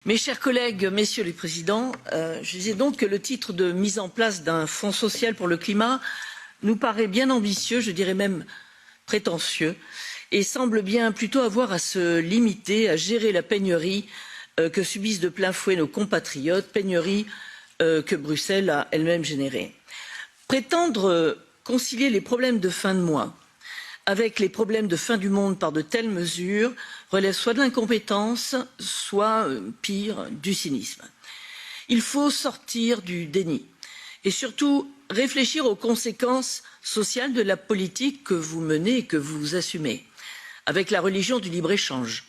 Mes chers collègues, messieurs les présidents, je disais donc que le titre de mise en place d'un fonds social pour le climat nous paraît bien ambitieux, je dirais même prétentieux, et semble bien plutôt avoir à se limiter à gérer la pénurie que subissent de plein fouet nos compatriotes, pénurie que Bruxelles a elle-même générée. Prétendre concilier les problèmes de fin de mois avec les problèmes de fin du monde par de telles mesures relève soit de l'incompétence, soit, pire, du cynisme. Il faut sortir du déni et surtout réfléchir aux conséquences sociales de la politique que vous menez et que vous assumez, avec la religion du libre-échange,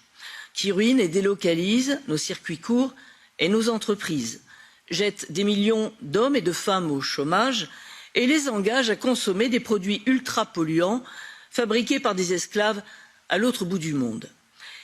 qui ruine et délocalise nos circuits courts et nos entreprises, jette des millions d'hommes et de femmes au chômage et les engage à consommer des produits ultra-polluants fabriqués par des esclaves à l'autre bout du monde.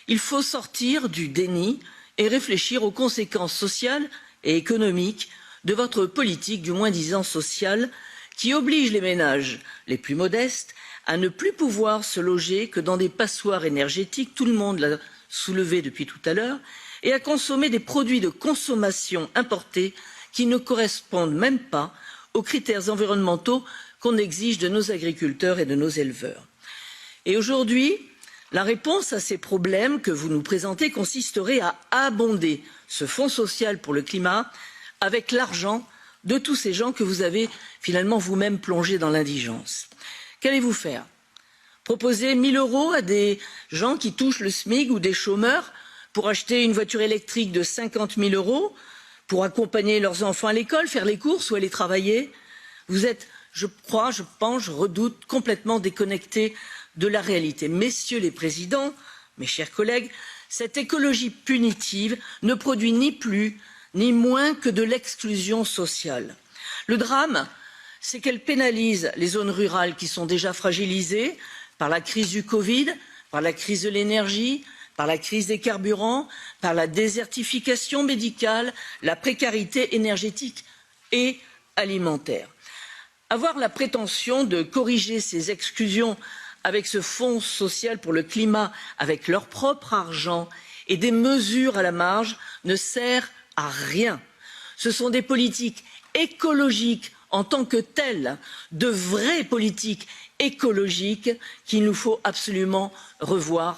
Il faut sortir du déni et réfléchir aux conséquences sociales et économiques de votre politique du moins-disant social qui oblige les ménages les plus modestes à ne plus pouvoir se loger que dans des passoires énergétiques, tout le monde l'a soulevé depuis tout à l'heure, et à consommer des produits de consommation importés qui ne correspondent même pas aux critères environnementaux qu'on exige de nos agriculteurs et de nos éleveurs. Et aujourd'hui, la réponse à ces problèmes que vous nous présentez consisterait à abonder ce fonds social pour le climat avec l'argent de tous ces gens que vous avez finalement vous-même plongés dans l'indigence. Qu'allez-vous faire? Proposer 1 000 € à des gens qui touchent le SMIC ou des chômeurs pour acheter une voiture électrique de 50 000 €, pour accompagner leurs enfants à l'école, faire les courses ou aller travailler? Vous êtes, je pense, je redoute, complètement déconnectés de la réalité. Messieurs les présidents, mes chers collègues, cette écologie punitive ne produit ni plus ni moins que de l'exclusion sociale. Le drame, c'est qu'elle pénalise les zones rurales qui sont déjà fragilisées par la crise du Covid, par la crise de l'énergie, par la crise des carburants, par la désertification médicale, la précarité énergétique et alimentaire. Avoir la prétention de corriger ces exclusions avec ce fonds social pour le climat, avec leur propre argent et des mesures à la marge, ne sert à rien. Ce sont des politiques écologiques en tant que telles, de vraies politiques écologiques qu'il nous faut absolument revoir